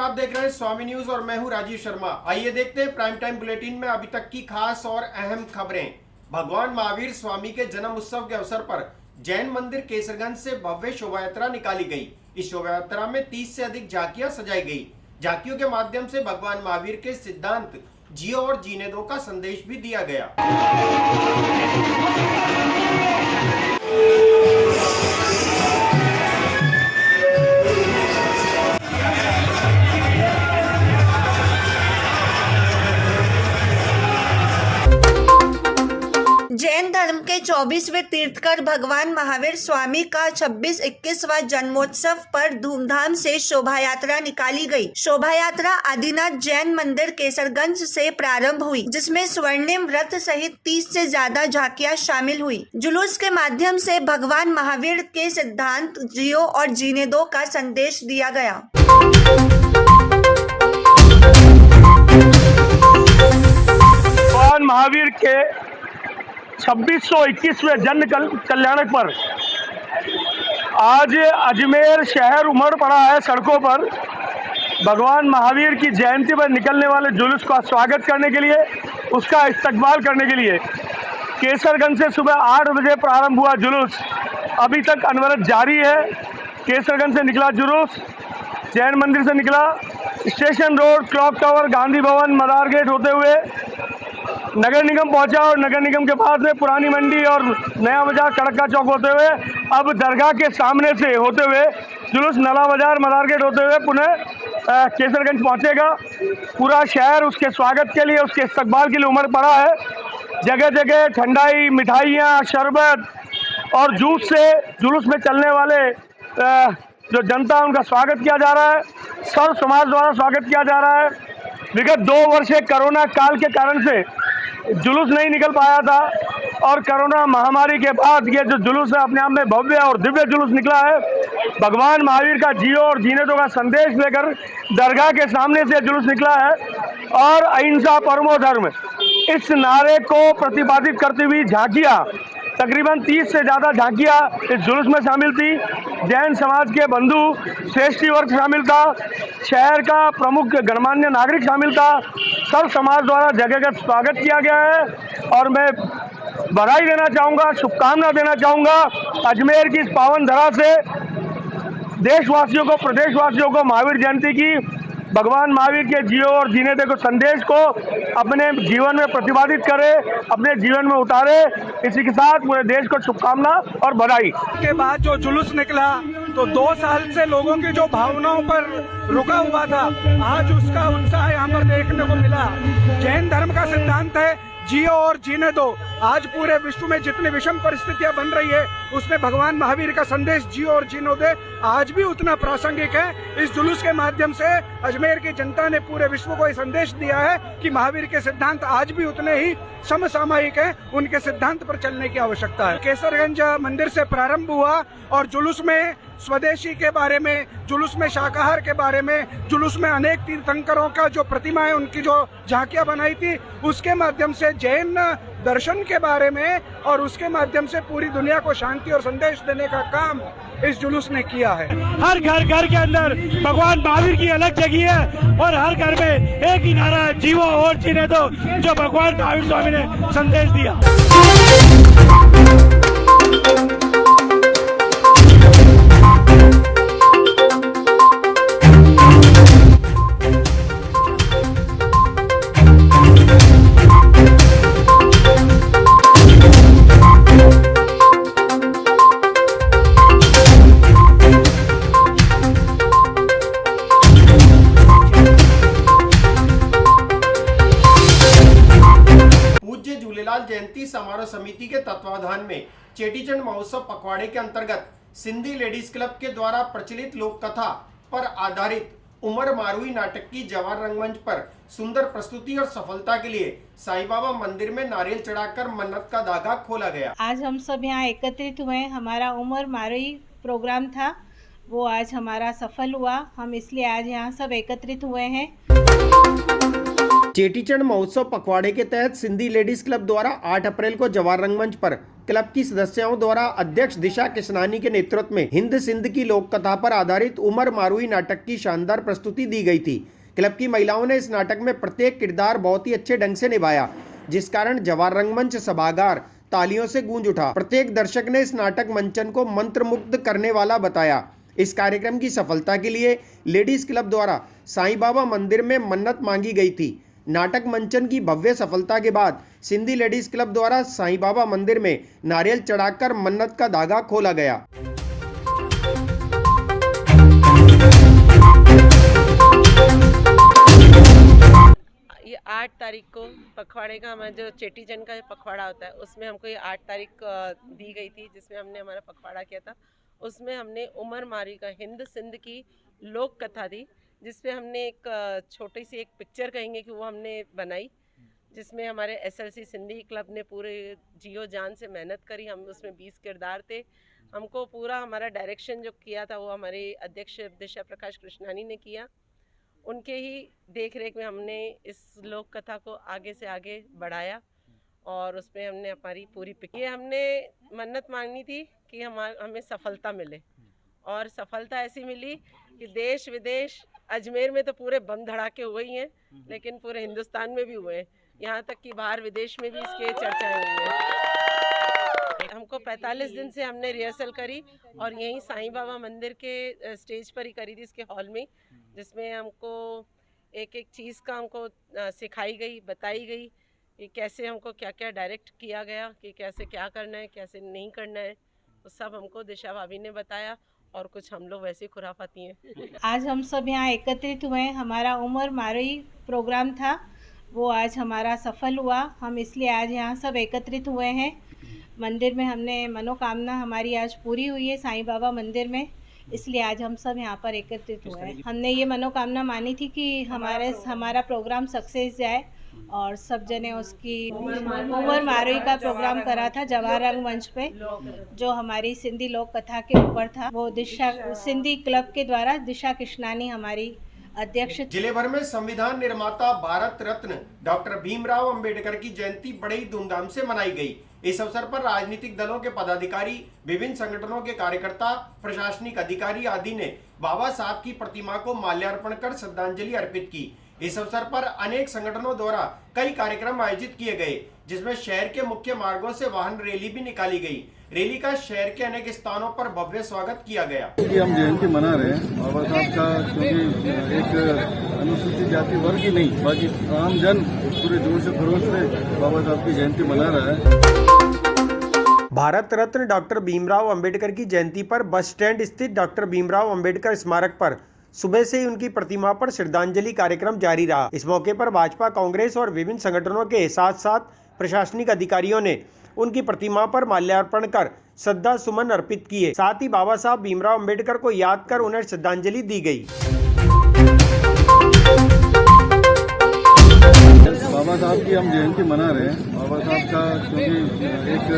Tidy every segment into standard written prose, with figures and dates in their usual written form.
आप देख रहे हैं स्वामी न्यूज और मैं हूं राजीव शर्मा। आइए देखते हैं प्राइम टाइम बुलेटिन में अभी तक की खास और अहम खबरें। भगवान महावीर स्वामी के जन्म उत्सव के अवसर पर जैन मंदिर केसरगंज से भव्य शोभा यात्रा निकाली गई। इस शोभा यात्रा में 30 से अधिक झांकियां सजाई गई। झांकियों के माध्यम से भगवान महावीर के सिद्धांत जियो और जीने दो का संदेश भी दिया गया। जैन धर्म के 24वें तीर्थकर भगवान महावीर स्वामी का 26-21वां जन्मोत्सव पर धूमधाम से शोभा यात्रा निकाली गई। शोभा यात्रा आदिनाथ जैन मंदिर केसरगंज से प्रारंभ हुई, जिसमें स्वर्णिम रथ सहित 30 से ज्यादा झांकियां शामिल हुई। जुलूस के माध्यम से भगवान महावीर के सिद्धांत जियो और जीने दो का संदेश दिया गया। भगवान महावीर के 2621वें जन्म कल्याणक पर आज अजमेर शहर उमड़ पड़ा है। सड़कों पर भगवान महावीर की जयंती पर निकलने वाले जुलूस का स्वागत करने के लिए, उसका इस्तकबाल करने के लिए केसरगंज से सुबह 8 बजे प्रारंभ हुआ जुलूस अभी तक अनवरत जारी है। केसरगंज से निकला जुलूस, जैन मंदिर से निकला, station road, clock tower, Gandhi Bhavan, मदार गेट होते हुए नगर निगम पहुंचा और नगर निगम के पास में पुरानी मंडी और नया बाजार, कड़क्का चौक होते हुए अब दरगाह के सामने से होते हुए जुलूस नला बाजार, मदार गेट होते हुए पुनः केसरगंज पहुंचेगा। पूरा शहर उसके स्वागत के लिए, उसके इस्तकबाल के लिए उमड़ पड़ा है। जगह जगह ठंडाई, मिठाइयाँ, शरबत और जूस से जुलूस में चलने वाले जो जनता उनका स्वागत किया जा रहा है। सर्व समाज द्वारा स्वागत किया जा रहा है। विगत 2 वर्ष कोरोना काल के कारण से जुलूस नहीं निकल पाया था और कोरोना महामारी के बाद ये जो जुलूस है अपने आप में भव्य और दिव्य जुलूस निकला है। भगवान महावीर का जियो और जीने दो का संदेश लेकर दरगाह के सामने से जुलूस निकला है और अहिंसा परमो धर्म, इस नारे को प्रतिपादित करती हुई झांकियाँ, तकरीबन 30 से ज़्यादा झांकियाँ इस जुलूस में शामिल थी। जैन समाज के बंधु श्रेष्ठी वर्ग शामिल था, शहर का प्रमुख गणमान्य नागरिक शामिल था। सर्व समाज द्वारा जगह स्वागत किया गया है और मैं बधाई देना चाहूँगा, शुभकामना देना चाहूँगा अजमेर की इस पावन धरा से देशवासियों को, प्रदेशवासियों को महावीर जयंती की, भगवान महावीर के जियो और जीने दो के संदेश को अपने जीवन में प्रतिपादित करे, अपने जीवन में उतारे। इसी के साथ पूरे देश को शुभकामना और बधाई। के बाद जो जुलूस निकला तो 2 साल से लोगों की जो भावनाओं पर रुका हुआ था, आज उसका उत्साह यहाँ पर देखने को मिला। जैन धर्म का सिद्धांत है जियो और जीने दो। आज पूरे विश्व में जितनी विषम परिस्थितियां बन रही है, उसमें भगवान महावीर का संदेश जियो और जीने दो आज भी उतना प्रासंगिक है। इस जुलूस के माध्यम से अजमेर की जनता ने पूरे विश्व को ये संदेश दिया है कि महावीर के सिद्धांत आज भी उतने ही समसामयिक हैं, उनके सिद्धांत पर चलने की आवश्यकता है। केसरगंज मंदिर से प्रारंभ हुआ और जुलूस में स्वदेशी के बारे में, जुलूस में शाकाहार के बारे में, जुलूस में अनेक तीर्थंकरों का जो प्रतिमाएं, उनकी जो झांकियां बनाई थी, उसके माध्यम से जैन दर्शन के बारे में और उसके माध्यम से पूरी दुनिया को शांति और संदेश देने का काम इस जुलूस ने किया है। हर घर के अंदर भगवान महावीर की अलग जगह है और हर घर में एक ही नारा है, जीवो और जीने दो, जो भगवान महावीर स्वामी ने संदेश दिया। जयंती समारोह समिति के तत्वाधान में चेटीचंड महोत्सव पखवाड़े के अंतर्गत सिंधी लेडीज क्लब के द्वारा प्रचलित लोक कथा पर आधारित उमर मारुई नाटक की जवाहर रंगमंच पर सुंदर प्रस्तुति और सफलता के लिए साईं बाबा मंदिर में नारियल चढ़ाकर मन्नत का धागा खोला गया। आज हम सब यहाँ एकत्रित हुए। हमारा उमर मारुई प्रोग्राम था, वो आज हमारा सफल हुआ। हम इसलिए आज यहाँ सब एकत्रित हुए हैं। चेटीचंड महोत्सव पखवाड़े के तहत सिंधी लेडीज क्लब द्वारा 8 अप्रैल को जवाहर रंगमंच पर क्लब की सदस्यों द्वारा अध्यक्ष दिशा किशनानी के नेतृत्व में हिंद सिंध की लोक कथा पर आधारित उमर मारुई नाटक की शानदार प्रस्तुति दी गई थी। क्लब की महिलाओं ने इस नाटक में प्रत्येक किरदार बहुत ही अच्छे ढंग से निभाया, जिस कारण जवाहर रंगमंच सभागार तालियों से गूंज उठा। प्रत्येक दर्शक ने इस नाटक मंचन को मंत्रमुग्ध करने वाला बताया। इस कार्यक्रम की सफलता के लिए लेडीज क्लब द्वारा साईं बाबा मंदिर में मन्नत मांगी गई थी। नाटक मंचन की भव्य सफलता के बाद सिंधी लेडीज क्लब द्वारा साईं बाबा मंदिर में नारियल चढ़ाकर मन्नत का धागा खोला गया। ये 8 तारीख को पखवाड़े का हमारा जो चेटीचंड का पखवाड़ा होता है उसमें हमको ये 8 तारीख दी गई थी, जिसमें हमने हमारा पखवाड़ा किया था। उसमें हमने उमर मारुई का हिंद सिंध की लोक कथा थी, जिसमें हमने एक छोटी सी एक पिक्चर कहेंगे कि वो हमने बनाई, जिसमें हमारे SLC सिंधी क्लब ने पूरे जियो जान से मेहनत करी। हम उसमें 20 किरदार थे। हमको पूरा हमारा डायरेक्शन जो किया था वो हमारे अध्यक्ष दिशा प्रकाश कृष्णानी ने किया। उनके ही देख रेख में हमने इस लोक कथा को आगे से आगे बढ़ाया और उसमें हमने हमारी पूरी ये हमने मन्नत मांगनी थी कि हमें सफलता मिले, और सफलता ऐसी मिली कि देश विदेश, अजमेर में तो पूरे बम धड़ाके हुए ही हैं, लेकिन पूरे हिंदुस्तान में भी हुए हैं, यहाँ तक कि बाहर विदेश में भी इसके चर्चाएं हुई हैं। हमको 45 दिन से हमने रिहर्सल करी और यहीं साईं बाबा मंदिर के स्टेज पर ही करी थी, इसके हॉल में, जिसमें हमको एक एक चीज़ का हमको सिखाई गई, बताई गई कि कैसे हमको क्या क्या डायरेक्ट किया गया, कि कैसे क्या करना है, कैसे नहीं करना है, तो सब हमको दिशा भाभी ने बताया। और कुछ हम लोग वैसे खुराफाती हैं। आज हम सब यहाँ एकत्रित हुए हैं। हमारा उमर मारुई प्रोग्राम था, वो आज हमारा सफल हुआ। हम इसलिए आज यहाँ सब एकत्रित हुए हैं। मंदिर में हमने मनोकामना हमारी आज पूरी हुई है साईं बाबा मंदिर में, इसलिए आज हम सब यहाँ पर एकत्रित हुए हैं। हमने ये मनोकामना मानी थी कि हमारा प्रोग्राम सक्सेस जाए, और सब जने उसकी उमर मारुई का प्रोग्राम करा था जवाहर रंगमंच पे, जो हमारी सिंधी लोक कथा के ऊपर था। वो दिशा सिंधी क्लब के द्वारा दिशा किशनानी हमारी अध्यक्ष। जिले भर में संविधान निर्माता भारत रत्न डॉक्टर भीमराव अंबेडकर की जयंती बड़े ही धूमधाम से मनाई गई। इस अवसर पर राजनीतिक दलों के पदाधिकारी, विभिन्न संगठनों के कार्यकर्ता, प्रशासनिक अधिकारी आदि ने बाबा साहब की प्रतिमा को माल्यार्पण कर श्रद्धांजलि अर्पित की। इस अवसर पर अनेक संगठनों द्वारा कई कार्यक्रम आयोजित किए गए, जिसमें शहर के मुख्य मार्गों से वाहन रैली भी निकाली गई। रैली का शहर के अनेक स्थानों पर भव्य स्वागत किया गया। हम जयंती मना रहे हैं बाबा साहब का, क्योंकि एक अनुसूचित जाति वर्ग ही नहीं, बाकी आम जन पूरे जोश खरोश से बाबा साहब की जयंती मना रहा है। भारत रत्न डॉक्टर भीमराव अंबेडकर की जयंती पर बस स्टैंड स्थित डॉक्टर भीमराव अंबेडकर स्मारक पर सुबह से ही उनकी प्रतिमा पर श्रद्धांजलि कार्यक्रम जारी रहा। इस मौके पर भाजपा, कांग्रेस और विभिन्न संगठनों के साथ साथ प्रशासनिक अधिकारियों ने उनकी प्रतिमा पर माल्यार्पण कर श्रद्धा सुमन अर्पित किए। साथ ही बाबा साहब भीमराव अंबेडकर को याद कर उन्हें श्रद्धांजलि दी गई। बाबा साहब की हम जयंती मना रहे हैं बाबा साहब का, क्योंकि एक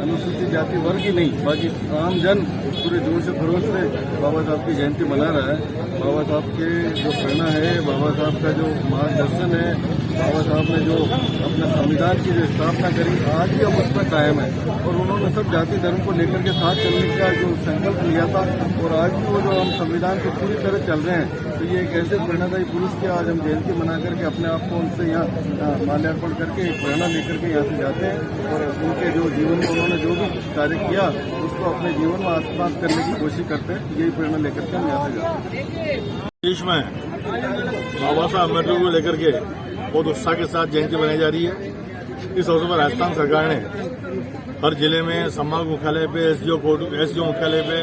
अनुसूचित जाति वर्ग ही नहीं, बाकी आम जन पूरे जोश खरोश से बाबा साहब की जयंती मना रहा है। बाबा साहब के जो प्रेरणा है, बाबा साहब का जो मार्गदर्शन है, बाबा साहब ने जो अपने संविधान की जो स्थापना करी, आज भी हम उस पर कायम है। और उन्होंने सब जाति धर्म को लेकर के साथ चलने का जो संकल्प लिया था, और आज भी वो जो हम संविधान को पूरी तरह चल रहे हैं, तो ये एक ऐसे प्रेरणादायी पुरुष की आज हम जयंती मना करके अपने आप को उनसे यहाँ माल्यार्पण करके एक प्रेरणा लेकर के यहाँ से जाते हैं, और उनके जो जीवन में उन्होंने जो भी कार्य किया उसको अपने जीवन में आत्मसात करने की कोशिश करते हैं। यही प्रेरणा लेकर के हम यहाँ से जाते हैं। देश में बाबा साहब अम्बेडकर को लेकर के बहुत उत्साह के साथ जयंती मनाई जा रही है। इस अवसर पर राजस्थान सरकार ने हर जिले में संभाग मुख्यालय पे, एसडीओ मुख्यालय पे,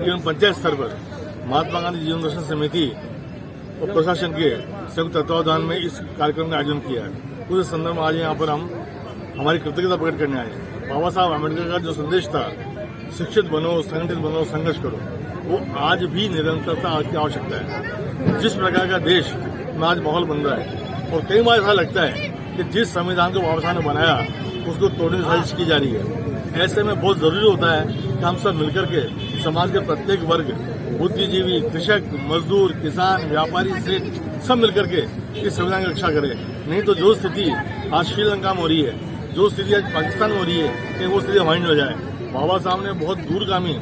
एवं पंचायत स्तर पर महात्मा गांधी जीवन दर्शन समिति और प्रशासन के संयुक्त तत्वावधान में इस कार्यक्रम का आयोजन किया है। उस संदर्भ में आज यहाँ पर हम हमारी कृतज्ञता प्रकट करने आए। बाबा साहब अम्बेडकर का जो संदेश था, शिक्षित बनो, संगठित बनो, संघर्ष करो, वो आज भी निरंतरता की आवश्यकता है। जिस प्रकार का देश में आज माहौल बन रहा है, और कई बार ऐसा लगता है कि जिस संविधान को बाबा साहब ने बनाया उसको तोड़ने की साजिश की जा रही है। ऐसे में बहुत जरूरी होता है कि हम सब मिलकर के समाज के प्रत्येक वर्ग, बुद्धिजीवी, कृषक, मजदूर, किसान, व्यापारी, सेठ, सब मिलकर के इस संविधान की रक्षा करें। नहीं तो जो स्थिति आज श्रीलंका में हो रही है, जो स्थिति आज पाकिस्तान में हो रही है कि वो स्थिति हमारी नहीं हो जाए। बाबा साहब ने बहुत दूरगामी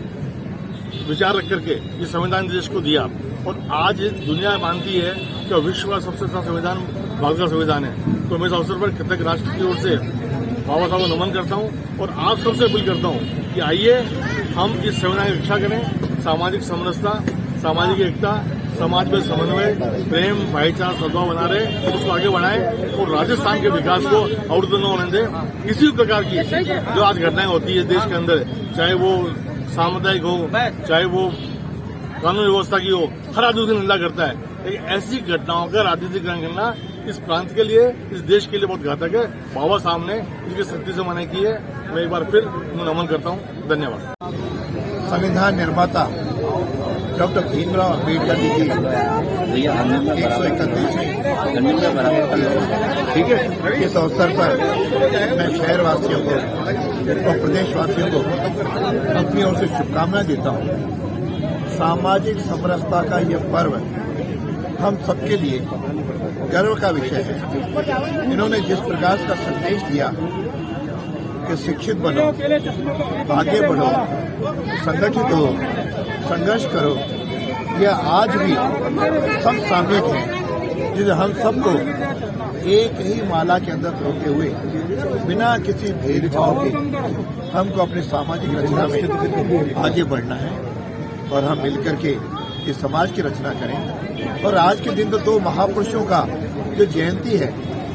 विचार रख करके ये संविधान देश को दिया और आज दुनिया मानती है कि विश्व का सबसे अच्छा संविधान भारत का संविधान है। तो मैं इस अवसर पर कृतज्ञ राष्ट्र की ओर से बाबा साहब को नमन करता हूँ और आप सबसे अपील करता हूँ कि आइए हम इस संविधान की रक्षा करें। सामाजिक समरसता, सामाजिक एकता, समाज में समन्वय, प्रेम, भाईचारा, सद्भाव बना रहे, उसको आगे बढ़ाएं और राजस्थान के विकास को अवरुद्ध न होने दें। किसी प्रकार की जो आज घटनाएं होती है देश के अंदर, चाहे वो सामुदायिक हो, चाहे वो कानून व्यवस्था की हो, हर आदमी उसकी निंदा करता है। लेकिन ऐसी घटनाओं का राजनीतिकरण करना इस प्रांत के लिए, इस देश के लिए बहुत घातक है। बाबा साहब ने इसकी सख्ती से मनाही की है। मैं एक बार फिर नमन करता हूँ। धन्यवाद। संविधान निर्माता डॉक्टर भीमराव अम्बेडकर जी की 131वीं इस अवसर पर मैं शहरवासियों को और प्रदेशवासियों को अपनी ओर से शुभकामनाएं देता हूं। सामाजिक समरसता का यह पर्व हम सबके लिए गर्व का विषय है। इन्होंने जिस प्रकार का संदेश दिया कि शिक्षित बनो, आगे बढ़ो, संगठित हो, संघर्ष करो, यह आज भी सब सामयिक है जिसे हम सबको एक ही माला के अंदर परोते हुए बिना किसी भेदभाव के हमको अपनी सामाजिक रचना में आगे बढ़ना है और हम मिलकर के इस समाज की रचना करें। और आज के दिन तो दो महापुरुषों का जो जयंती है,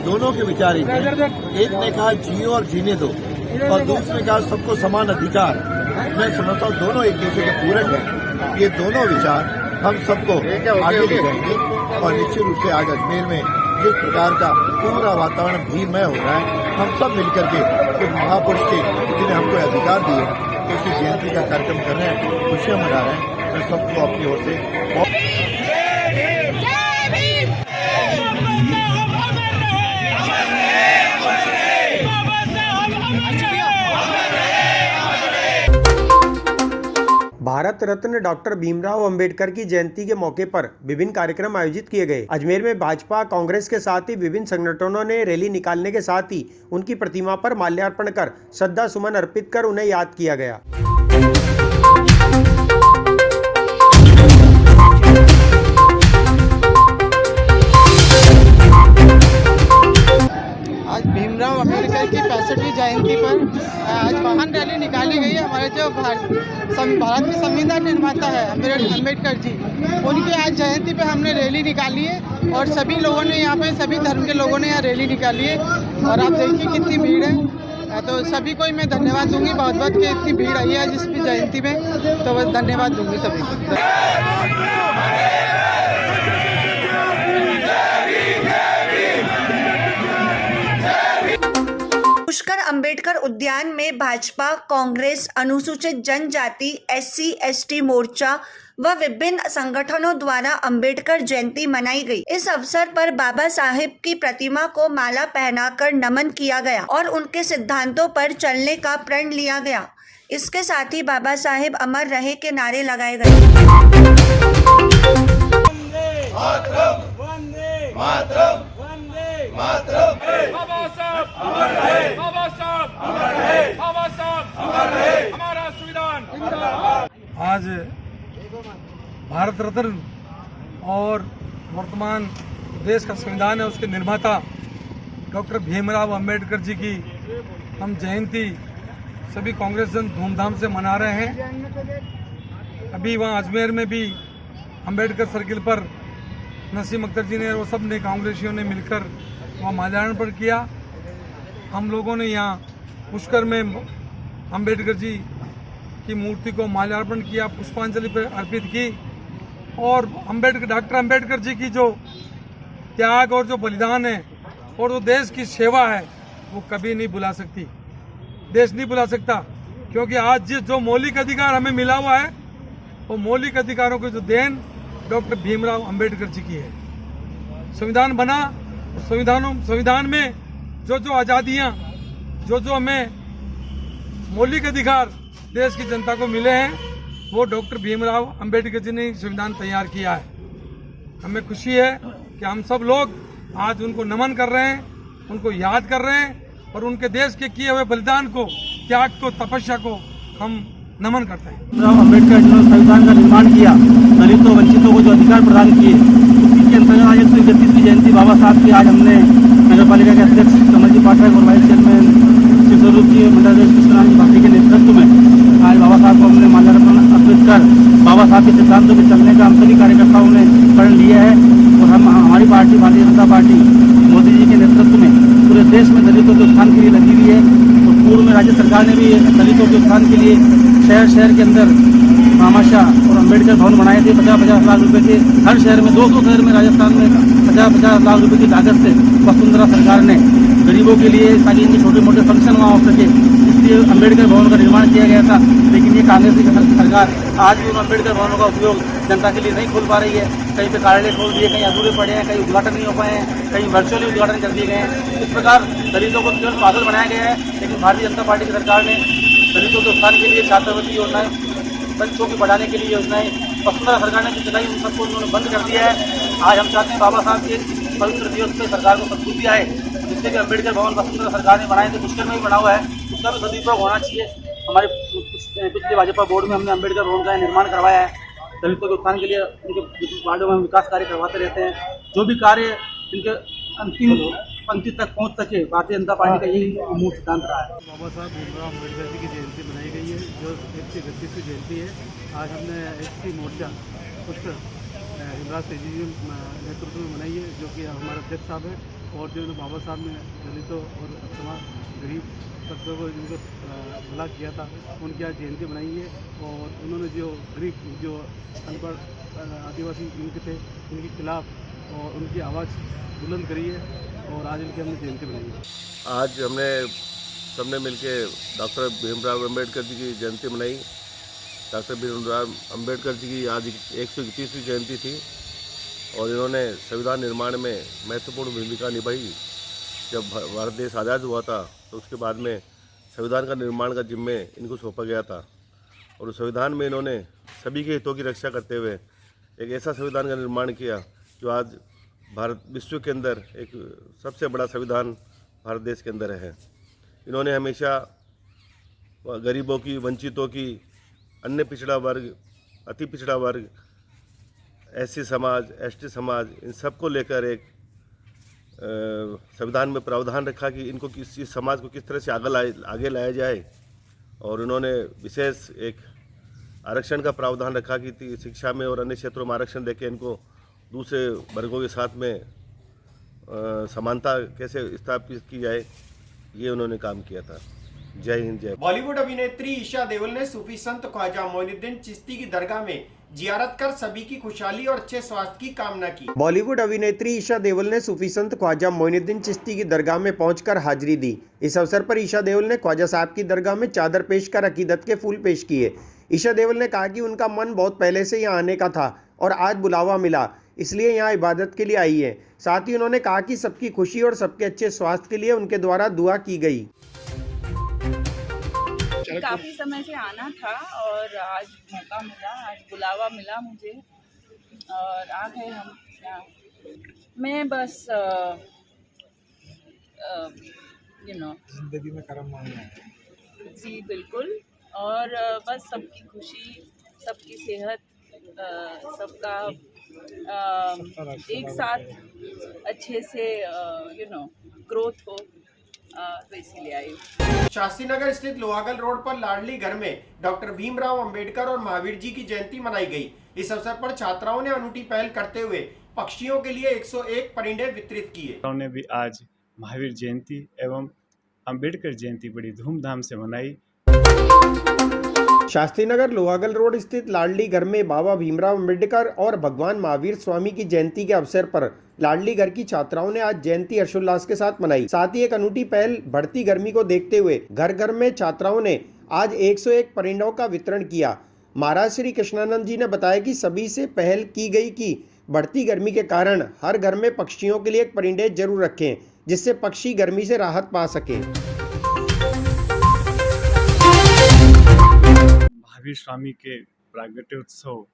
दोनों के विचार एक हैं। एक ने कहा जियो और जीने दो और दूसरे ने कहा सबको समान अधिकार। मैं समझता हूँ दोनों एक दूसरे के पूरक हैं। ये दोनों विचार हम सबको आगे ले जाएंगे और निश्चित रूप से आज अजमेर में जिस प्रकार का पूरा वातावरण भीममय हो रहा है, हम सब मिलकर के उस महापुरुष के जिन्हें हमको अधिकार दिए उसकी जयंती का कार्यक्रम कर रहे हैं, खुशियां मना रहे हैं। मैं सबको अपनी ओर से भारत रत्न डॉक्टर भीमराव अंबेडकर की जयंती के मौके पर विभिन्न कार्यक्रम आयोजित किए गए। अजमेर में भाजपा, कांग्रेस के साथ ही विभिन्न संगठनों ने रैली निकालने के साथ ही उनकी प्रतिमा पर माल्यार्पण कर श्रद्धा सुमन अर्पित कर उन्हें याद किया गया। आज भीमराव अम्बेडकर की 65वीं जयंती पर आज वाहन रैली निकाली गई है। हमारे जो भारत के संविधान निर्माता है अम्बेडकर जी, उनकी आज जयंती पे हमने रैली निकाली है और सभी लोगों ने यहाँ पे, सभी धर्म के लोगों ने यहाँ रैली निकाली है और आप देखिए कितनी भीड़ है। तो सभी को मैं धन्यवाद दूंगी बहुत बहुत कि इतनी भीड़ आई है जिसकी जयंती में, तो बस धन्यवाद दूंगी सभी को। पुष्कर अंबेडकर उद्यान में भाजपा, कांग्रेस, अनुसूचित जनजाति, SC, ST मोर्चा व विभिन्न संगठनों द्वारा अंबेडकर जयंती मनाई गई। इस अवसर पर बाबा साहेब की प्रतिमा को माला पहनाकर नमन किया गया और उनके सिद्धांतों पर चलने का प्रण लिया गया। इसके साथ ही बाबा साहेब अमर रहे के नारे लगाए गए। हमारा संविधान। आज भारत रत्न और वर्तमान देश का संविधान है, उसके निर्माता डॉक्टर भीमराव अंबेडकर जी की हम जयंती सभी कांग्रेस जन धूमधाम से मना रहे हैं। अभी वहाँ अजमेर में भी अंबेडकर सर्किल पर नसीम अख्तर जी ने और सब ने कांग्रेसियों ने मिलकर वहाँ माल्यार्पण किया। हम लोगों ने यहाँ पुष्कर में अंबेडकर जी की मूर्ति को माल्यार्पण किया, पुष्पांजलि अर्पित की और डॉक्टर अंबेडकर जी की जो त्याग और जो बलिदान है और जो देश की सेवा है वो कभी नहीं भुला सकती, देश नहीं भुला सकता। क्योंकि आज जो मौलिक अधिकार हमें मिला हुआ है वो मौलिक अधिकारों की जो देन डॉक्टर भीमराव अंबेडकर जी की है। संविधान बना, संविधान में जो आज़ादियाँ, जो हमें मौलिक अधिकार देश की जनता को मिले हैं, वो डॉक्टर भीमराव अंबेडकर जी ने संविधान तैयार किया है। हमें खुशी है कि हम सब लोग आज उनको नमन कर रहे हैं, उनको याद कर रहे हैं और उनके देश के किए हुए बलिदान को, त्याग को, तपस्या को हम नमन करते हैं। भीमराव अम्बेडकर जिन्होंने संविधान का निर्माण किया, दलितों वंचितों को जो अधिकार प्रदान किए, उसी के अंतर्गत आज 131वीं जयंती बाबा साहब की आज हमने नगर पालिका के अध्यक्ष कमल जी पाठक और वाइस चेयरमैन शिव स्वरूप जी, मंडलाध्यक्ष कृष्णानंद भाटी के नेतृत्व में आज बाबा साहब को हमने माल्यार्पण अर्पित कर बाबा साहब के सिद्धांतों के चलने का हम सभी कार्यकर्ताओं ने प्रण लिया है। और हम हमारी पार्टी भारतीय जनता पार्टी मोदी जी के नेतृत्व में पूरे देश में दलितों के उत्थान के लिए लगी हुई है। और पूर्व में राज्य सरकार ने भी दलितों के उत्थान के लिए शहर शहर के अंदर भामाशाह और अम्बेडकर भवन बनाए थे। 50-50 लाख रुपए के हर शहर में, 200 शहर में राजस्थान में 50-50 लाख रुपए की लागत से वसुंधरा सरकार ने गरीबों के लिए, ताकि इनके छोटे मोटे फंक्शन वहाँ हो सके, इसलिए अम्बेडकर भवन का निर्माण किया गया था। लेकिन ये कांग्रेस की सरकार आज भी उन अम्बेडकर भवनों का उपयोग जनता के लिए नहीं खोल पा रही है। कहीं पे कार्यालय खोल दिए, कहीं अधूरे पड़े हैं, कहीं उद्घाटन नहीं हो पाए हैं, कहीं वर्चुअली उद्घाटन कर दिए गए हैं। इस प्रकार दलितों को केवल पागल बनाया गया है। लेकिन भारतीय जनता पार्टी की सरकार ने दलितों के उत्थान के लिए छात्रवृत्ति योजनाएं, बच्चों की पढ़ाने के लिए योजनाएं, वसुंधरा सरकार ने जो चलाई उन सबको उन्होंने बंद कर दिया है। आज हम चाहते हैं बाबा साहब के पवित्र दिवस पे सरकार को सद्बुद्धि आए, जिससे कि अम्बेडकर भवन वसुंधरा सरकार ने बनाए थे, पुष्कर में भी बना हुआ है, उसका भी सदुपयोग होना चाहिए। हमारे पिछले भाजपा बोर्ड में हमने अम्बेडकर भवन का निर्माण करवाया है। दलितों के उत्थान के लिए उनके वार्डों में विकास कार्य करवाते रहते हैं। जो भी कार्य इनके अंतिम पंक्ति तक पहुंच सके, भारतीय जनता पार्टी का यही मूल सिद्धांत रहा है। बाबा साहब भीमराव अम्बेडकर जी की जयंती मनाई गई है, जो 131वीं जयंती है। आज हमने एसटी मोर्चा पुष्कर हिमराज तेजी जी नेतृत्व में मनाई है, जो कि हमारे अध्यक्ष साहब हैं। और जो बाबा साहब ने दलितों और समाज गरीब तबकों को जिनको भला किया था, उनकी आज जयंती मनाई है। और उन्होंने जो गरीब, जो अनपढ़ आदिवासी उनके थे, उनके खिलाफ और उनकी आवाज़ बुलंद करी है। और आज इनकी हमने जयंती बनाई है। आज हमने सबने मिलके डॉक्टर भीमराव अम्बेडकर जी की जयंती मनाई। डॉक्टर भीमराव अम्बेडकर जी की आज 131वीं जयंती थी और इन्होंने संविधान निर्माण में महत्वपूर्ण भूमिका निभाई। जब भारत देश आज़ाद हुआ था तो उसके बाद में संविधान का निर्माण का जिम्मे इनको सौंपा गया था। और उस संविधान में इन्होंने सभी के हितों की रक्षा करते हुए एक ऐसा संविधान का निर्माण किया जो आज भारत विश्व के अंदर एक सबसे बड़ा संविधान भारत देश के अंदर है। इन्होंने हमेशा गरीबों की, वंचितों की, अन्य पिछड़ा वर्ग, अति पिछड़ा वर्ग, एससी समाज, एसटी समाज, इन सब को लेकर एक संविधान में प्रावधान रखा कि इनको इस समाज को किस तरह से आगे लाया जाए। और उन्होंने विशेष एक आरक्षण का प्रावधान रखा कि शिक्षा में और अन्य क्षेत्रों में आरक्षण देके इनको दूसरे वर्गों के साथ में समानता कैसे स्थापित की जाए, ये उन्होंने काम किया था। जय हिंद, जय। बॉलीवुड अभिनेत्री ईशा देओल ने सूफी संत ख्वाजा मोइनुद्दीन चिश्ती की दरगाह में जियारत कर सभी की खुशहाली और अच्छे स्वास्थ्य की कामना की। बॉलीवुड अभिनेत्री ईशा देओल ने सूफी संत ख्वाजा मोइनुद्दीन चिश्ती की दरगाह में पहुंचकर हाजिरी दी। इस अवसर पर ईशा देओल ने ख्वाजा साहब की दरगाह में चादर पेश कर अकीदत के फूल पेश किए। ईशा देओल ने कहा कि उनका मन बहुत पहले से यहाँ आने का था और आज बुलावा मिला, इसलिए यहाँ इबादत के लिए आई है। साथ ही उन्होंने कहा कि सबकी खुशी और सबके अच्छे स्वास्थ्य के लिए उनके द्वारा दुआ की गई। काफी समय से आना था और आज मौका मिला, आज बुलावा मिला मुझे और आ गए हम यहाँ। मैं बस जिंदगी में कर्म मांगना है। जी बिल्कुल, और बस सबकी खुशी, सबकी सेहत, सबका एक साथ अच्छे से ग्रोथ हो, तो इसीलिए आई। शास्त्री नगर स्थित लोहागल रोड पर लाडली घर में डॉक्टर भीमराव अंबेडकर और महावीर जी की जयंती मनाई गई। इस अवसर पर छात्राओं ने अनूठी पहल करते हुए पक्षियों के लिए 101 परिंदे वितरित किए। उन्होंने भी आज महावीर जयंती एवं अंबेडकर जयंती बड़ी धूमधाम से मनाई। शास्त्री नगर लोहागल रोड स्थित लाडली घर में बाबा भीमराव अंबेडकर और भगवान महावीर स्वामी की जयंती के अवसर पर लाडली घर की छात्राओं ने आज जयंती हर्षोल्लास के साथ मनाई। साथ ही एक अनूठी पहल बढ़ती गर्मी को देखते हुए घर घर में छात्राओं ने आज 101 परिंदों का वितरण किया। महाराज श्री कृष्णानंद जी ने बताया कि सभी से पहल की गई कि बढ़ती गर्मी के कारण हर घर में पक्षियों के लिए एक परिंदे जरूर रखें, जिससे पक्षी गर्मी से राहत पा सके। महावीर स्वामी के प्रागट्योत्सव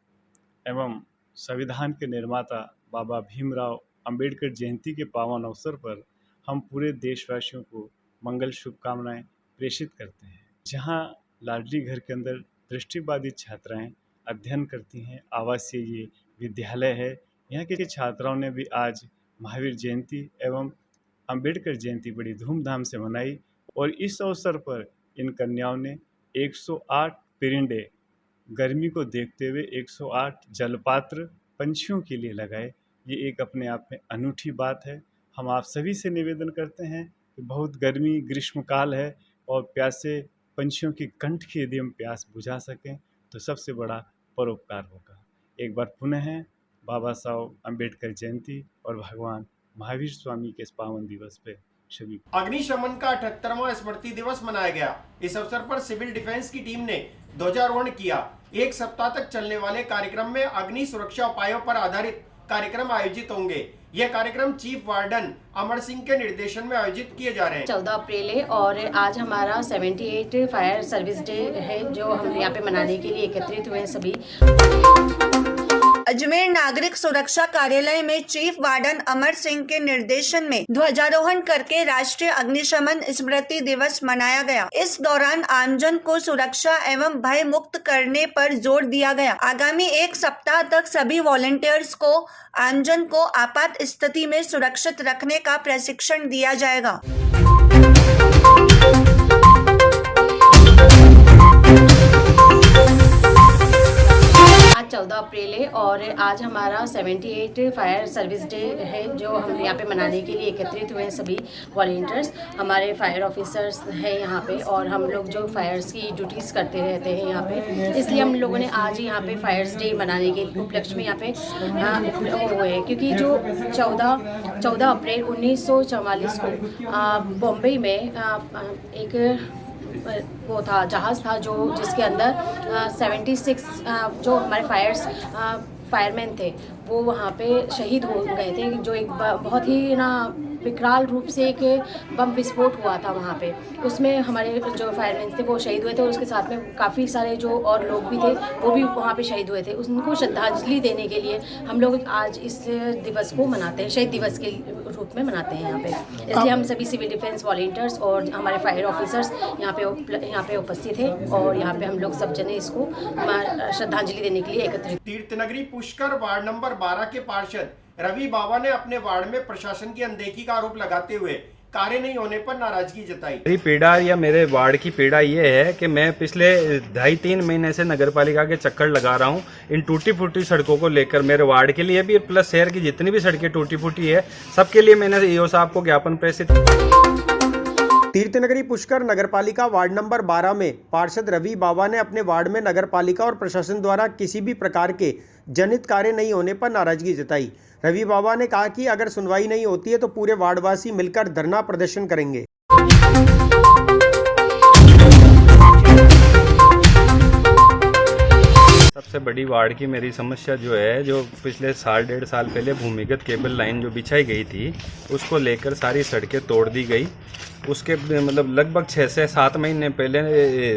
एवं संविधान के निर्माता बाबा भीमराव अंबेडकर जयंती के पावन अवसर पर हम पूरे देशवासियों को मंगल शुभकामनाएं प्रेषित करते हैं। जहां लाडली घर के अंदर दृष्टिबाधित छात्राएं अध्ययन करती हैं, आवासीय ये विद्यालय है। यहाँ के छात्राओं ने भी आज महावीर जयंती एवं अंबेडकर जयंती बड़ी धूमधाम से मनाई और इस अवसर पर इन कन्याओं ने 108 परिंदे गर्मी को देखते हुए 108 जलपात्र पंछियों के लिए लगाए। ये एक अपने आप में अनूठी बात है। हम आप सभी से निवेदन करते हैं कि बहुत गर्मी ग्रीष्मकाल है और प्यासे पंछियों की कंठ की यदि हम प्यास बुझा सकें तो सबसे बड़ा परोपकार होगा। एक बार पुनः बाबा साहब अंबेडकर जयंती और भगवान महावीर स्वामी के इस पावन दिवस पे सभी अग्निशमन का 78वां स्मृति दिवस मनाया गया। इस अवसर पर सिविल डिफेंस की टीम ने ध्वजारोहण किया। एक सप्ताह तक चलने वाले कार्यक्रम में अग्नि सुरक्षा उपायों पर आधारित कार्यक्रम आयोजित होंगे। यह कार्यक्रम चीफ वार्डन अमर सिंह के निर्देशन में आयोजित किए जा रहे हैं। 14 अप्रैल है और आज हमारा 78 फायर सर्विस डे है जो हम यहाँ पे मनाने के लिए एकत्रित हुए हैं सभी। अजमेर नागरिक सुरक्षा कार्यालय में चीफ वार्डन अमर सिंह के निर्देशन में ध्वजारोहण करके राष्ट्रीय अग्निशमन स्मृति दिवस मनाया गया। इस दौरान आमजन को सुरक्षा एवं भय मुक्त करने पर जोर दिया गया। आगामी एक सप्ताह तक सभी वॉलंटियर्स को आमजन को आपात स्थिति में सुरक्षित रखने का प्रशिक्षण दिया जाएगा। 14 अप्रैल है और आज हमारा 78 फायर सर्विस डे है जो हम यहाँ पे मनाने के लिए एकत्रित हुए हैं सभी वॉलंटियर्स। हमारे फायर ऑफिसर्स हैं यहाँ पे और हम लोग जो फायर्स की ड्यूटीज़ करते रहते हैं यहाँ पे, इसलिए हम लोगों ने आज यहाँ पे फायर्स डे मनाने के उपलक्ष्य में यहाँ पे हुए हैं। क्योंकि जो 14 अप्रैल 1944 को बॉम्बे में एक वो था जहाज़ था जो जिसके अंदर 76 जो हमारे फायरमैन थे वो वहाँ पे शहीद हो गए थे। जो एक बहुत ही विकराल रूप से एक बम विस्फोट हुआ था वहाँ पे, उसमें हमारे जो फायरमैन थे वो शहीद हुए थे और उसके साथ में काफ़ी सारे जो और लोग भी थे वो भी वहाँ पे शहीद हुए थे। उनको श्रद्धांजलि देने के लिए हम लोग आज इस दिवस को मनाते हैं, शहीद दिवस के रूप में मनाते हैं यहाँ पे। इसलिए हम सभी सिविल डिफेंस वॉलंटियर्स और हमारे फायर ऑफिसर्स यहाँ पे उपस्थित हैं और यहाँ पे हम लोग सब जने इसको श्रद्धांजलि देने के लिए एकत्रित। तीर्थनगरी पुष्कर वार्ड नंबर 12 के पार्षद रवि बाबा ने अपने वार्ड में प्रशासन की अनदेखी का आरोप लगाते हुए कार्य नहीं होने पर नाराजगी जताई। मेरी पीड़ा या मेरे वार्ड की पीड़ा ये है कि मैं पिछले 2.5-3 महीने से नगरपालिका के चक्कर लगा रहा हूँ इन टूटी फूटी सड़कों को लेकर। मेरे वार्ड के लिए भी प्लस शहर की जितनी भी सड़कें टूटी फूटी है सबके लिए मैंने ईओ साहब को ज्ञापन प्रेषित। तीर्थनगरी पुष्कर नगरपालिका वार्ड नंबर 12 में पार्षद रवि बाबा ने अपने वार्ड में नगरपालिका और प्रशासन द्वारा किसी भी प्रकार के जनहित कार्य नहीं होने पर नाराजगी जताई। रवि बाबा ने कहा कि अगर सुनवाई नहीं होती है तो पूरे वार्डवासी मिलकर धरना प्रदर्शन करेंगे। सबसे बड़ी वार्ड की मेरी समस्या जो है, जो पिछले 1.5 साल पहले भूमिगत केबल लाइन जो बिछाई गई थी उसको लेकर सारी सड़कें तोड़ दी गई। उसके मतलब लगभग 6 से 7 महीने पहले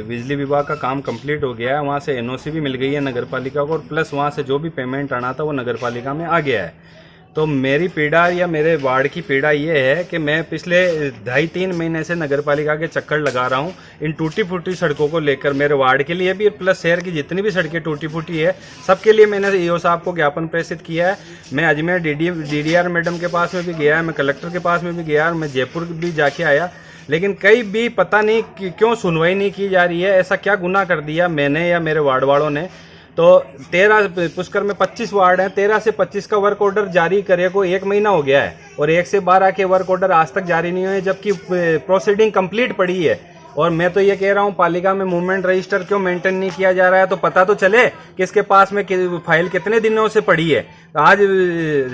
बिजली विभाग का काम कंप्लीट हो गया है। वहाँ से एनओसी भी मिल गई है नगरपालिका को और प्लस वहाँ से जो भी पेमेंट आना था वो नगरपालिका में आ गया है। तो मेरी पीड़ा या मेरे वार्ड की पीड़ा ये है कि मैं पिछले 2.5-3 महीने से नगरपालिका के चक्कर लगा रहा हूँ इन टूटी फूटी सड़कों को लेकर। मेरे वार्ड के लिए भी प्लस शहर की जितनी भी सड़कें टूटी फूटी है सबके लिए मैंने ईओ साहब को ज्ञापन प्रेषित किया है। मैं अजमेर डीडीआर मैडम के पास में भी गया है, मैं कलेक्टर के पास में भी गया और मैं जयपुर भी जाके आया, लेकिन कहीं भी पता नहीं क्यों सुनवाई नहीं की जा रही है। ऐसा क्या गुनाह कर दिया मैंने या मेरे वार्ड वालों ने। तो 13 पुष्कर में 25 वार्ड हैं, 13 से 25 का वर्क ऑर्डर जारी करे को 1 महीना हो गया है और 1 से 12 के वर्क ऑर्डर आज तक जारी नहीं हुए, जबकि प्रोसीडिंग कंप्लीट पड़ी है। और मैं तो ये कह रहा हूँ पालिका में मूवमेंट रजिस्टर क्यों मेंटेन नहीं किया जा रहा है, तो पता तो चले कि इसके पास में फाइल कितने दिनों से पड़ी है। आज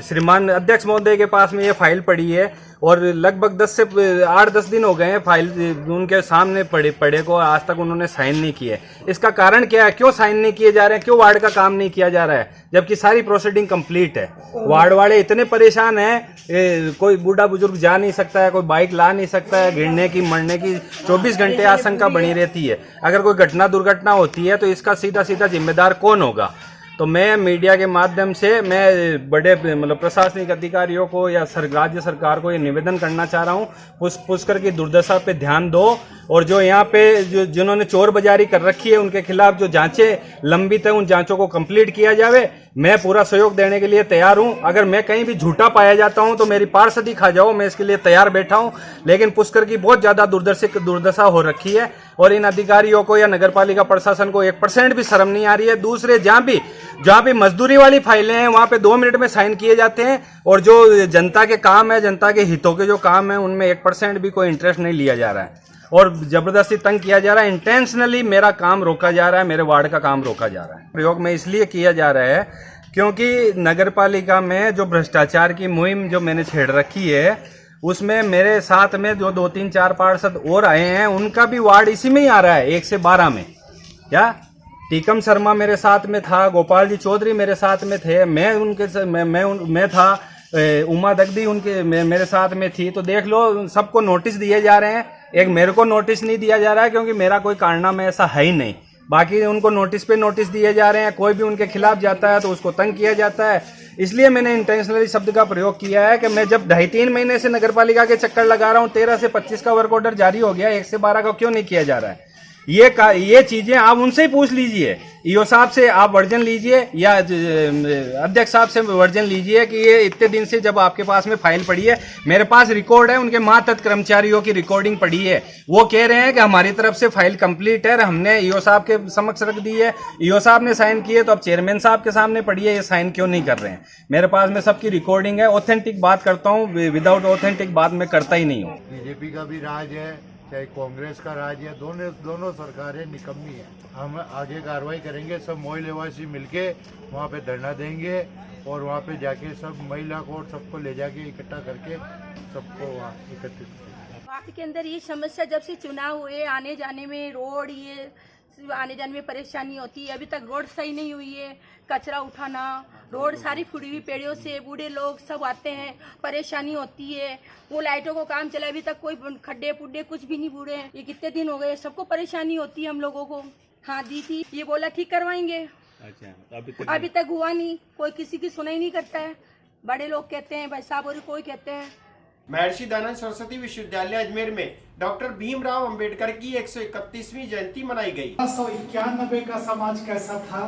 श्रीमान अध्यक्ष महोदय के पास में ये फाइल पड़ी है और लगभग 10 से 8-10 दिन हो गए हैं फाइल उनके सामने पड़े को, आज तक उन्होंने साइन नहीं किए। इसका कारण क्या है, क्यों साइन नहीं किए जा रहे हैं, क्यों वार्ड का काम नहीं किया जा रहा है, जबकि सारी प्रोसीडिंग कंप्लीट है। वार्ड वाले इतने परेशान हैं, कोई बूढ़ा बुजुर्ग जा नहीं सकता है, कोई बाइक ला नहीं सकता है, गिरने की मरने की 24 घंटे आशंका बनी रहती है। अगर कोई घटना दुर्घटना होती है तो इसका सीधा सीधा जिम्मेदार कौन होगा। तो मैं मीडिया के माध्यम से मैं बड़े मतलब प्रशासनिक अधिकारियों को या राज्य सरकार को ये निवेदन करना चाह रहा हूँ, पुष्कर की दुर्दशा पे ध्यान दो और जो यहाँ पे जिन्होंने चोर बाजारी कर रखी है उनके खिलाफ जो जांचें लंबित है उन जांचों को कंप्लीट किया जावे। मैं पूरा सहयोग देने के लिए तैयार हूं। अगर मैं कहीं भी झूठा पाया जाता हूं तो मेरी पार्षदी खा जाओ, मैं इसके लिए तैयार बैठा हूं। लेकिन पुष्कर की बहुत ज्यादा दुर्दशा हो रखी है और इन अधिकारियों को या नगरपालिका प्रशासन को 1% भी शर्म नहीं आ रही है। दूसरे जहां भी मजदूरी वाली फाइलें हैं वहां पे 2 मिनट में साइन किए जाते हैं और जो जनता के काम है, जनता के हितों के जो काम है उनमें 1% भी कोई इंटरेस्ट नहीं लिया जा रहा है और जबरदस्ती तंग किया जा रहा है। इंटेंशनली मेरा काम रोका जा रहा है, मेरे वार्ड का काम रोका जा रहा है। प्रयोग में इसलिए किया जा रहा है क्योंकि नगरपालिका में जो भ्रष्टाचार की मुहिम जो मैंने छेड़ रखी है उसमें मेरे साथ में जो 2, 3, 4 पार्षद और आए हैं उनका भी वार्ड इसी में ही आ रहा है, 1 से 12 में। क्या टीकम शर्मा मेरे साथ में था, गोपाल जी चौधरी मेरे साथ में थे, मैं था, उमा दगदी उनके मेरे साथ में थी। तो देख लो, सबको नोटिस दिए जा रहे हैं। एक मेरे को नोटिस नहीं दिया जा रहा है क्योंकि मेरा कोई कारनामा ऐसा है ही नहीं। बाकी उनको नोटिस पे नोटिस दिए जा रहे हैं। कोई भी उनके खिलाफ जाता है तो उसको तंग किया जाता है। इसलिए मैंने इंटेंशनली शब्द का प्रयोग किया है कि मैं जब 2.5-3 महीने से नगरपालिका के चक्कर लगा रहा हूँ, 13 से 25 का वर्क ऑर्डर जारी हो गया, 1 से 12 का क्यों नहीं किया जा रहा है? ये चीजें आप उनसे ही पूछ लीजिए, ईओ साहब से आप वर्जन लीजिए या अध्यक्ष साहब से वर्जन लीजिए कि ये इतने दिन से जब आपके पास में फाइल पड़ी है, मेरे पास रिकॉर्ड है, उनके मातहत कर्मचारियों की रिकॉर्डिंग पड़ी है। वो कह रहे हैं कि हमारी तरफ से फाइल कंप्लीट है, हमने ईओ साहब के समक्ष रख दी है, ईओ साहब ने साइन किए, तो अब चेयरमैन साहब के सामने पड़ी है, ये साइन क्यों नहीं कर रहे हैं? मेरे पास में सबकी रिकॉर्डिंग है। ऑथेंटिक बात करता हूँ, विदाउट ऑथेंटिक बात मैं करता ही नहीं हूँ। बीजेपी का भी राज है, चाहे कांग्रेस का राज है, दोनों सरकारें निकम्मी है। हम आगे कार्रवाई करेंगे, सब मोई लेवासी मिलके वहाँ पे धरना देंगे और वहाँ पे जाके सब महिला को और सबको ले जाके इकट्ठा करके सबको वहाँ एकत्रित करेंगे। वार्ड के अंदर ये समस्या जब से चुनाव हुए, आने जाने में रोड, ये आने जाने में परेशानी होती है। अभी तक रोड सही नहीं हुई है, कचरा उठाना, रोड सारी फुड़ी हुई पेड़ों से, बूढ़े लोग सब आते हैं, परेशानी होती है। वो लाइटों को काम चला, अभी तक कोई खड्डे पुड्डे कुछ भी नहीं बूढ़े हैं। ये कितने दिन हो गए, सबको परेशानी होती है हम लोगों को। हाँ दी थी, ये बोला ठीक करवाएंगे। अच्छा, अभी तक हुआ नहीं, कोई किसी की सुनाई नहीं करता है। बड़े लोग कहते हैं, भाई साहब और कोई कहते हैं। महर्षि दयानंद सरस्वती विश्वविद्यालय अजमेर में डॉक्टर भीमराव अंबेडकर की 131वीं जयंती मनाई गई। 1991 का समाज कैसा था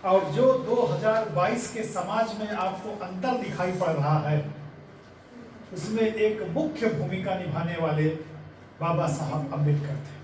और जो 2022 के समाज में आपको अंतर दिखाई पड़ रहा है, उसमें एक मुख्य भूमिका निभाने वाले बाबा साहब अंबेडकर थे।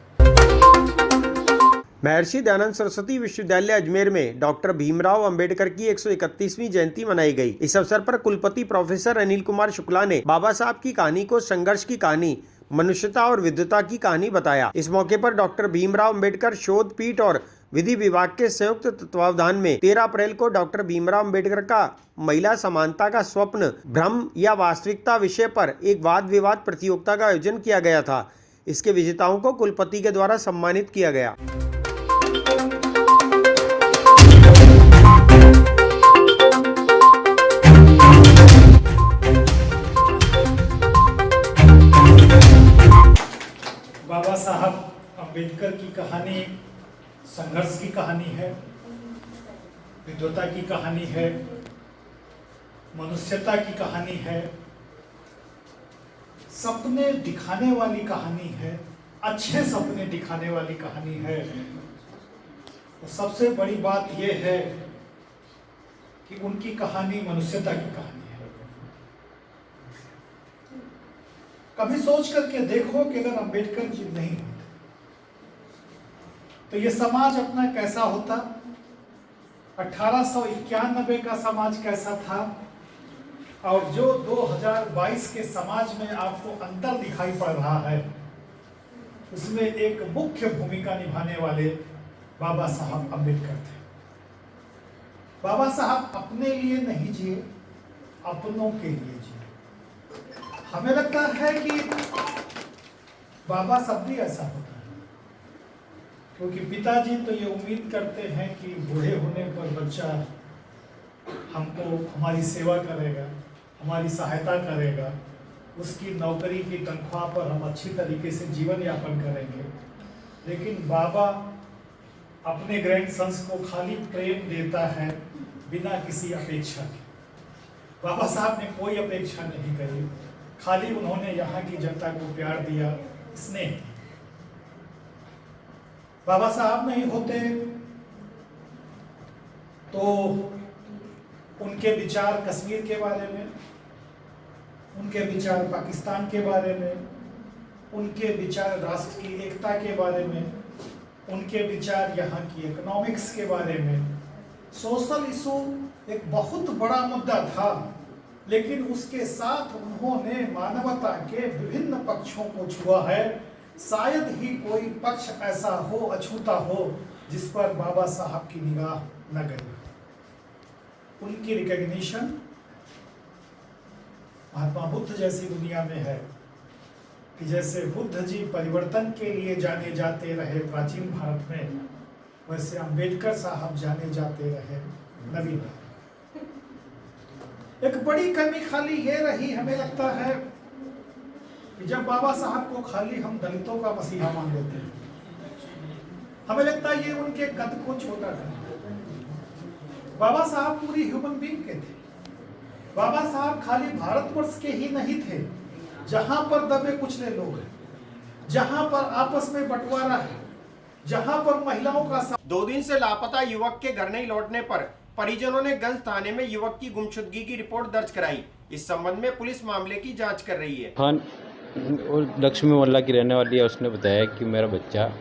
महर्षि दयानंद सरस्वती विश्वविद्यालय अजमेर में डॉक्टर भीमराव अंबेडकर की 131वीं जयंती मनाई गई। इस अवसर पर कुलपति प्रोफेसर अनिल कुमार शुक्ला ने बाबा साहब की कहानी को संघर्ष की कहानी, मनुष्यता और विद्वता की कहानी बताया। इस मौके पर डॉक्टर भीमराव अंबेडकर शोध पीठ और विधि विभाग के संयुक्त तत्वावधान में 13 अप्रैल को डॉक्टर भीमराव अंबेडकर का महिला समानता का स्वप्न, भ्रम या वास्तविकता विषय पर एक वाद विवाद प्रतियोगिता का आयोजन किया गया था। इसके विजेताओं को कुलपति के द्वारा सम्मानित किया गया। बाबा साहब अंबेडकर की कहानी संघर्ष की कहानी है, विद्वता की कहानी है, मनुष्यता की कहानी है, सपने दिखाने वाली कहानी है, अच्छे सपने दिखाने वाली कहानी है। तो सबसे बड़ी बात यह है कि उनकी कहानी मनुष्यता की कहानी है। कभी सोच करके देखो कि अगर अंबेडकर जी नहीं होते तो ये समाज अपना कैसा होता, 1891 का समाज कैसा था और जो 2022 के समाज में आपको अंतर दिखाई पड़ रहा है, उसमें एक मुख्य भूमिका निभाने वाले बाबा साहब अंबेडकर थे। बाबा साहब अपने लिए नहीं जिए, अपनों के लिए जिए। हमें लगता है कि बाबा सब भी ऐसा होता है, क्योंकि पिताजी तो ये उम्मीद करते हैं कि बूढ़े होने पर बच्चा हमको हमारी सेवा करेगा, हमारी सहायता करेगा, उसकी नौकरी की तनख्वाह पर हम अच्छी तरीके से जीवन यापन करेंगे। लेकिन बाबा अपने ग्रैंडसन्स को खाली प्रेम देता है बिना किसी अपेक्षा के। बाबा साहब ने कोई अपेक्षा नहीं करी, खाली उन्होंने यहाँ की जनता को प्यार दिया, स्नेह दिया। बाबा साहब नहीं होते तो उनके विचार कश्मीर के बारे में, उनके विचार पाकिस्तान के बारे में, उनके विचार राष्ट्र की एकता के बारे में, उनके विचार यहाँ की इकोनॉमिक्स के बारे में, सोशल इशू एक बहुत बड़ा मुद्दा था, लेकिन उसके साथ उन्होंने मानवता के विभिन्न पक्षों को छुआ है। शायद ही कोई पक्ष ऐसा हो, अछूता हो, जिस पर बाबा साहब की निगाह न गई। उनकी रिकॉग्निशन महात्मा बुद्ध जैसी दुनिया में है कि जैसे बुद्ध जी परिवर्तन के लिए जाने जाते रहे प्राचीन भारत में, वैसे अंबेडकर साहब जाने जाते रहे नवीन भारत। एक बड़ी कमी खाली ये रही, हमें लगता है कि जब बाबा साहब को खाली हम दलितों का मसीहा मान लेते हैं, हमें लगता है ये उनके कद को छोटा कर। बाबा साहब पूरी ह्यूमन बीइंग के थे। बाबा साहब खाली भारतवर्ष के ही नहीं थे, जहां पर दबे कुचले लोग हैं, जहां पर आपस में बंटवारा है, जहां पर महिलाओं का 2 दिन से लापता युवक के घर नहीं लौटने पर परिजनों ने गंज थाने में युवक की गुमशुदगी की रिपोर्ट दर्ज कराई। इस संबंध में पुलिस मामले की जांच कर रही है। और लक्ष्मी मोहल्ला की रहने वाली है, उसने बताया कि मेरा बच्चा।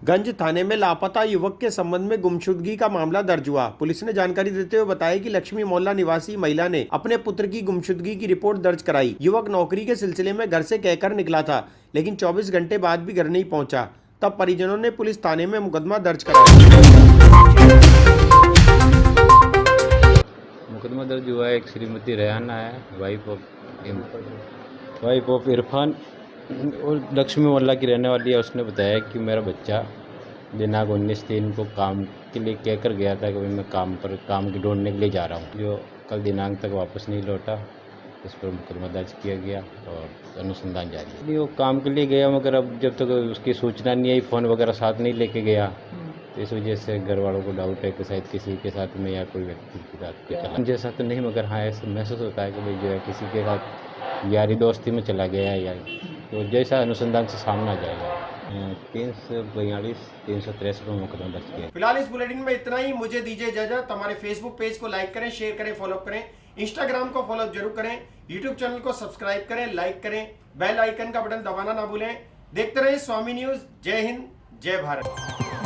गंज थाने में लापता युवक के संबंध में गुमशुदगी का मामला दर्ज हुआ। पुलिस ने जानकारी देते हुए बताया कि लक्ष्मी मोहल्ला निवासी महिला ने अपने पुत्र की गुमशुदगी की रिपोर्ट दर्ज कराई। युवक नौकरी के सिलसिले में घर से कहकर निकला था, लेकिन 24 घंटे बाद भी घर नहीं पहुंचा। तब परिजनों ने पुलिस थाने में मुकदमा दर्ज कराया। मुकदमा दर्ज हुआ है, एक श्रीमती रेहाना है, वाइफ ऑफ इरफान, और लक्ष्मी मोहल्ला की रहने वाली है। उसने बताया कि मेरा बच्चा दिनांक 19/3 को काम के लिए कहकर गया था कि मैं काम की ढूंढने के लिए जा रहा हूँ, जो कल दिनांक तक वापस नहीं लौटा। इस पर मुकदमा दर्ज किया गया और अनुसंधान जारी है। वो काम के लिए गया, मगर अब जब तक उसकी सूचना नहीं आई, फ़ोन वगैरह साथ नहीं लेके गया, तो इस वजह से घर वालों को डाउट है कि शायद किसी के साथ में या कोई व्यक्ति के साथ कोई चला। जैसा तो नहीं, मगर हाँ ऐसा महसूस होता है कि भाई जो है किसी के साथ यारी दोस्ती में चला गया है, या तो जैसा अनुसंधान से सामने आ जाएगा। 342 363 पर मुकदमा दर्ज किया। फिलहाल इस बुलेटिन में इतना ही। मुझे दीजिए इजाजत। हमारे फेसबुक पेज को लाइक करें, शेयर करें, फॉलो करें, इंस्टाग्राम को फॉलो जरूर करें, यूट्यूब चैनल को सब्सक्राइब करें, लाइक करें, बेल आइकन का बटन दबाना ना भूलें। देखते रहिए स्वामी न्यूज। जय हिंद, जय भारत।